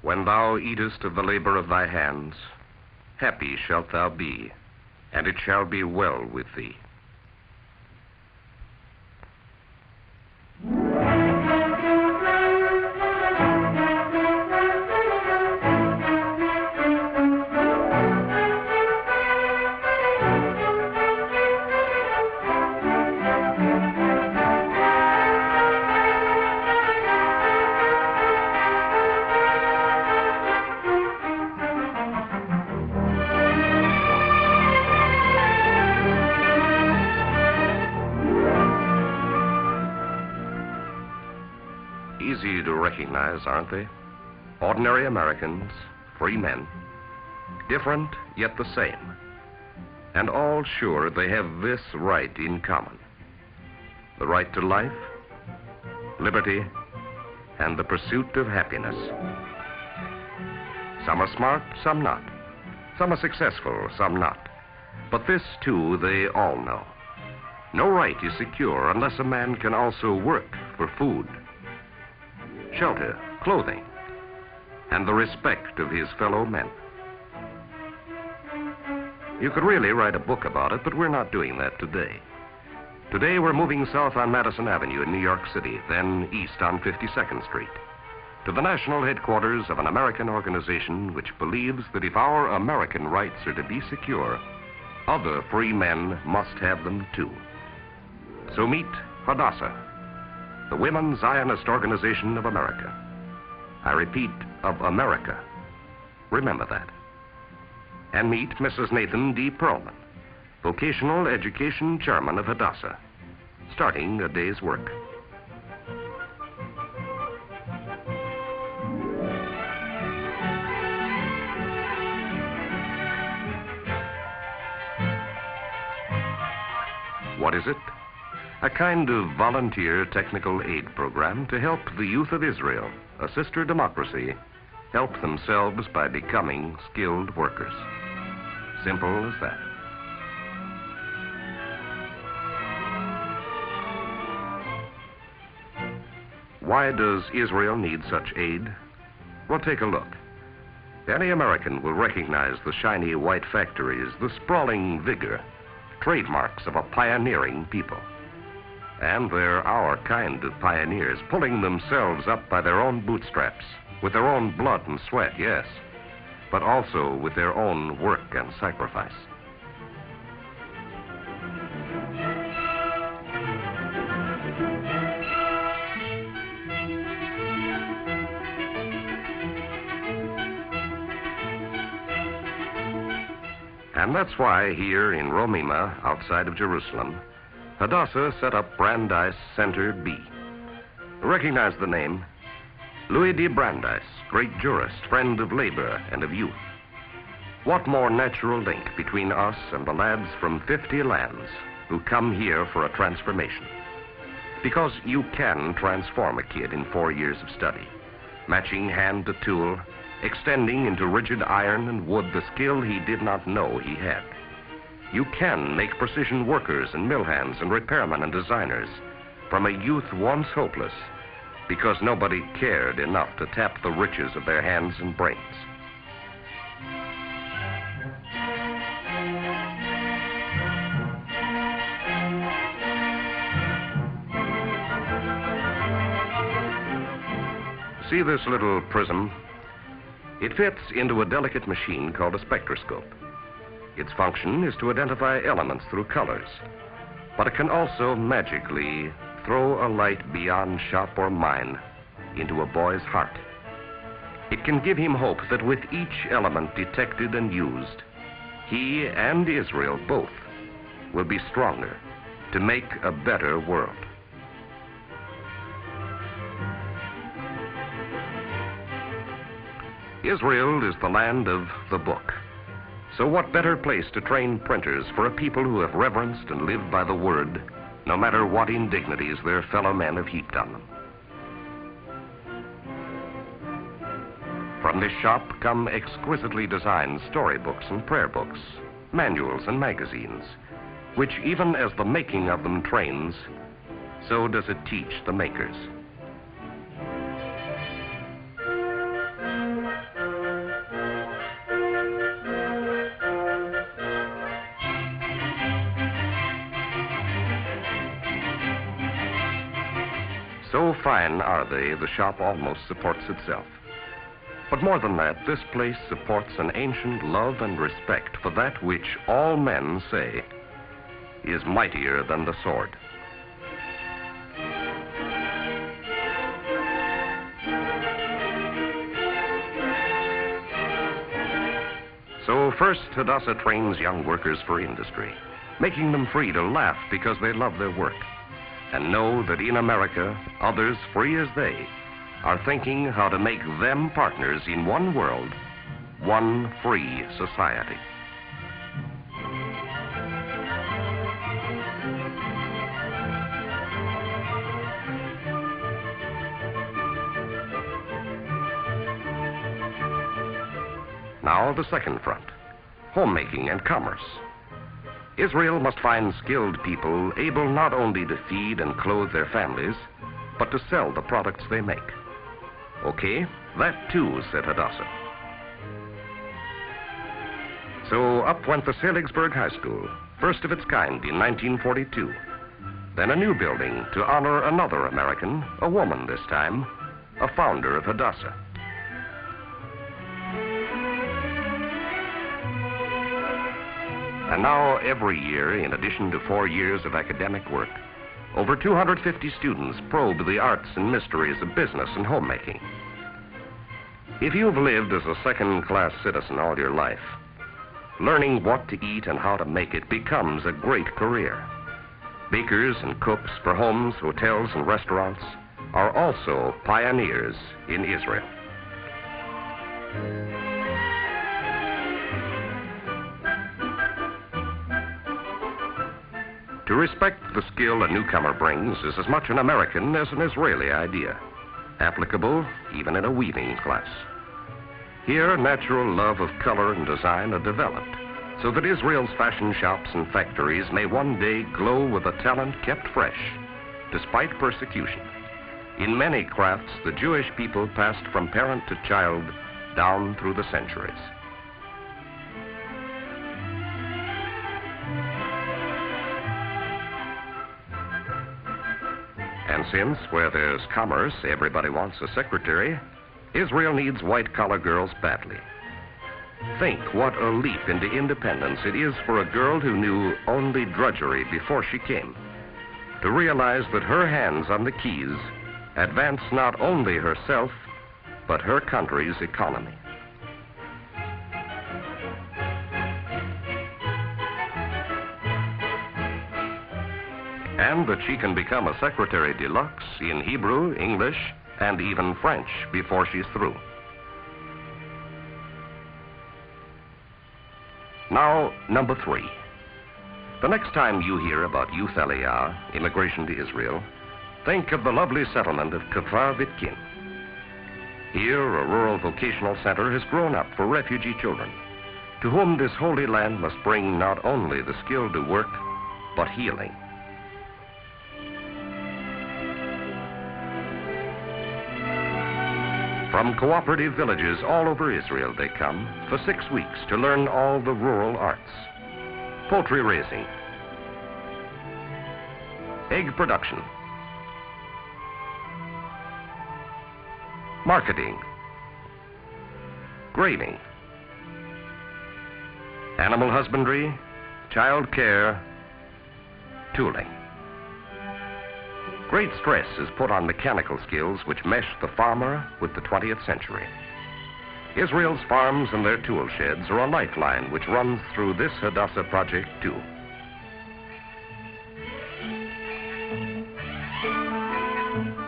When thou eatest of the labor of thy hands, happy shalt thou be, and it shall be well with thee. Easy to recognize, aren't they? Ordinary Americans, free men, different yet the same, and all sure they have this right in common: the right to life, liberty, and the pursuit of happiness. Some are smart, some not. Some are successful, some not. But this, too, they all know. No right is secure unless a man can also work for food, shelter, clothing, and the respect of his fellow men. You could really write a book about it, but we're not doing that today. Today we're moving south on Madison Avenue in New York City, then east on 52nd Street, to the national headquarters of an American organization which believes that if our American rights are to be secure, other free men must have them too. So meet Hadassah, the Women's Zionist Organization of America. I repeat, of America. Remember that. And meet Mrs. Nathan D. Perlman, Vocational Education Chairman of Hadassah, starting a day's work. What is it? A kind of volunteer technical aid program to help the youth of Israel, a sister democracy, help themselves by becoming skilled workers. Simple as that. Why does Israel need such aid? Well, take a look. Any American will recognize the shiny white factories, the sprawling vigor, trademarks of a pioneering people. And they're our kind of pioneers, pulling themselves up by their own bootstraps, with their own blood and sweat, yes, but also with their own work and sacrifice. And that's why here in Romema, outside of Jerusalem, Hadassah set up Brandeis Center B. Recognize the name? Louis de Brandeis, great jurist, friend of labor and of youth. What more natural link between us and the lads from 50 lands who come here for a transformation? Because you can transform a kid in 4 years of study, matching hand to tool, extending into rigid iron and wood the skill he did not know he had. You can make precision workers and mill hands and repairmen and designers from a youth once hopeless because nobody cared enough to tap the riches of their hands and brains. See this little prism? It fits into a delicate machine called a spectroscope. Its function is to identify elements through colors, but it can also magically throw a light beyond shop or mine into a boy's heart. It can give him hope that with each element detected and used, he and Israel both will be stronger to make a better world. Israel is the land of the book. So what better place to train printers for a people who have reverenced and lived by the word, no matter what indignities their fellow men have heaped on them. From this shop come exquisitely designed storybooks and prayer books, manuals and magazines, which even as the making of them trains, so does it teach the makers. fine are they, the shop almost supports itself. But more than that, this place supports an ancient love and respect for that which all men say is mightier than the sword. So first, Hadassah trains young workers for industry, making them free to laugh because they love their work, and know that in America, others free as they are thinking how to make them partners in one world, one free society. Now the second front, homemaking and commerce. Israel must find skilled people able not only to feed and clothe their families, but to sell the products they make. Okay, that too, said Hadassah. So up went the Seligsburg High School, first of its kind in 1942. Then a new building to honor another American, a woman this time, a founder of Hadassah. And now, every year, in addition to 4 years of academic work, over 250 students probe the arts and mysteries of business and homemaking. If you've lived as a second-class citizen all your life, learning what to eat and how to make it becomes a great career. Bakers and cooks for homes, hotels, and restaurants are also pioneers in Israel. To respect the skill a newcomer brings is as much an American as an Israeli idea, applicable even in a weaving class. Here, natural love of color and design are developed, so that Israel's fashion shops and factories may one day glow with a talent kept fresh, despite persecution. In many crafts, the Jewish people passed from parent to child down through the centuries. And since where there's commerce, everybody wants a secretary, Israel needs white-collar girls badly. Think what a leap into independence it is for a girl who knew only drudgery before she came, to realize that her hands on the keys advance not only herself, but her country's economy. And that she can become a secretary de luxe in Hebrew, English, and even French before she's through. Now, number 3. The next time you hear about Youth Aliyah, immigration to Israel, think of the lovely settlement of Kfar Vitkin. Here, a rural vocational center has grown up for refugee children, to whom this holy land must bring not only the skill to work, but healing. From cooperative villages all over Israel they come for 6 weeks to learn all the rural arts. Poultry raising, egg production, marketing, grading, animal husbandry, child care, tooling. Great stress is put on mechanical skills which mesh the farmer with the 20th century. Israel's farms and their tool sheds are a lifeline which runs through this Hadassah project too.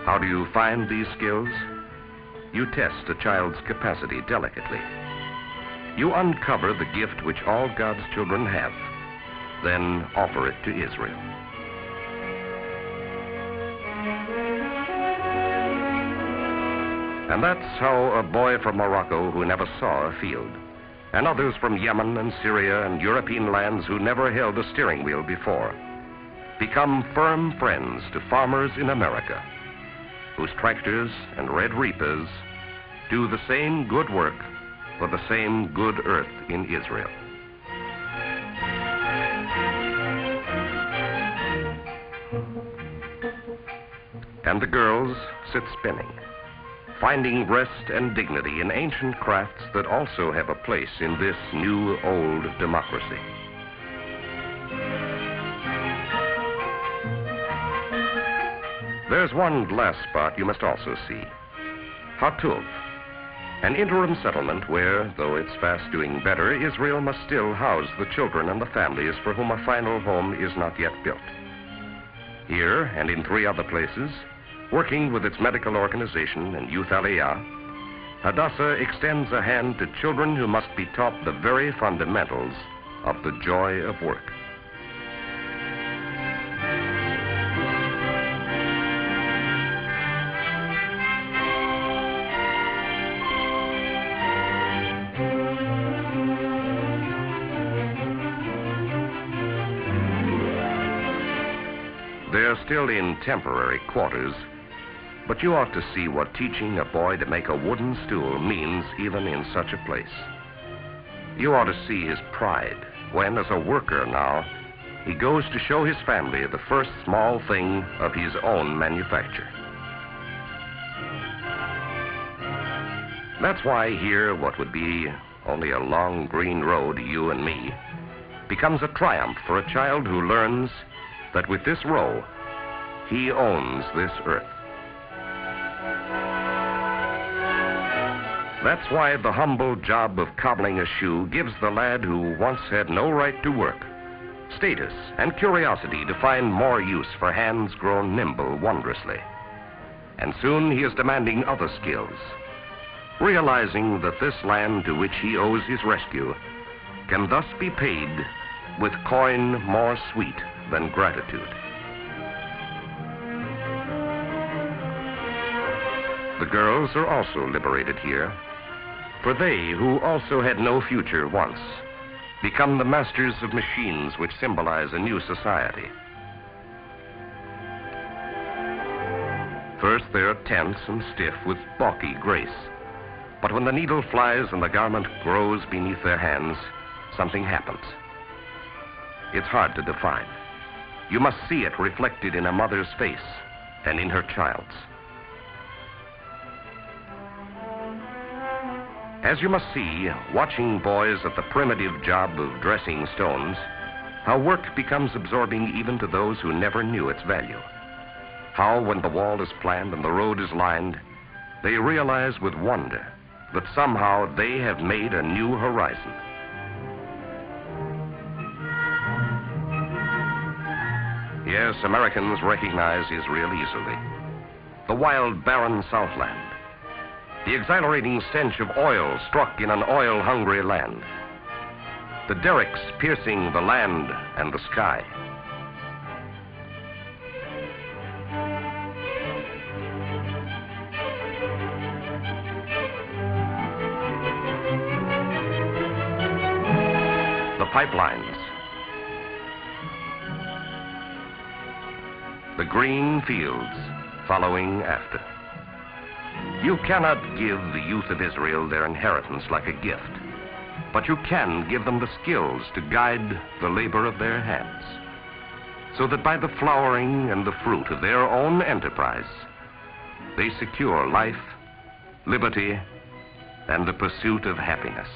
How do you find these skills? You test a child's capacity delicately. You uncover the gift which all God's children have, then offer it to Israel. And that's how a boy from Morocco who never saw a field, and others from Yemen and Syria and European lands who never held a steering wheel before, become firm friends to farmers in America, whose tractors and red reapers do the same good work for the same good earth in Israel. and the girls sit spinning, finding rest and dignity in ancient crafts that also have a place in this new old democracy. There's one last spot you must also see. Hatuv, an interim settlement where, though it's fast doing better, Israel must still house the children and the families for whom a final home is not yet built. Here, and in 3 other places, working with its medical organization and youth aliyah, Hadassah extends a hand to children who must be taught the very fundamentals of the joy of work. They're still in temporary quarters, but you ought to see what teaching a boy to make a wooden stool means even in such a place. You ought to see his pride when, as a worker now, he goes to show his family the first small thing of his own manufacture. That's why here, what would be only a long green road to you and me, becomes a triumph for a child who learns that with this row, he owns this earth. That's why the humble job of cobbling a shoe gives the lad who once had no right to work status and curiosity to find more use for hands grown nimble wondrously. And soon he is demanding other skills, realizing that this land to which he owes his rescue can thus be paid with coin more sweet than gratitude. The girls are also liberated here, for they, who also had no future once, become the masters of machines which symbolize a new society. First, they're tense and stiff with balky grace, but when the needle flies and the garment grows beneath their hands, something happens. It's hard to define. You must see it reflected in a mother's face and in her child's. As you must see, watching boys at the primitive job of dressing stones, how work becomes absorbing even to those who never knew its value. How, when the wall is planned and the road is lined, they realize with wonder that somehow they have made a new horizon. Yes, Americans recognize Israel easily. The wild, barren Southland. The exhilarating stench of oil struck in an oil-hungry land. The derricks piercing the land and the sky. The pipelines. The green fields following after. You cannot give the youth of Israel their inheritance like a gift, but you can give them the skills to guide the labor of their hands, so that by the flowering and the fruit of their own enterprise, they secure life, liberty, and the pursuit of happiness.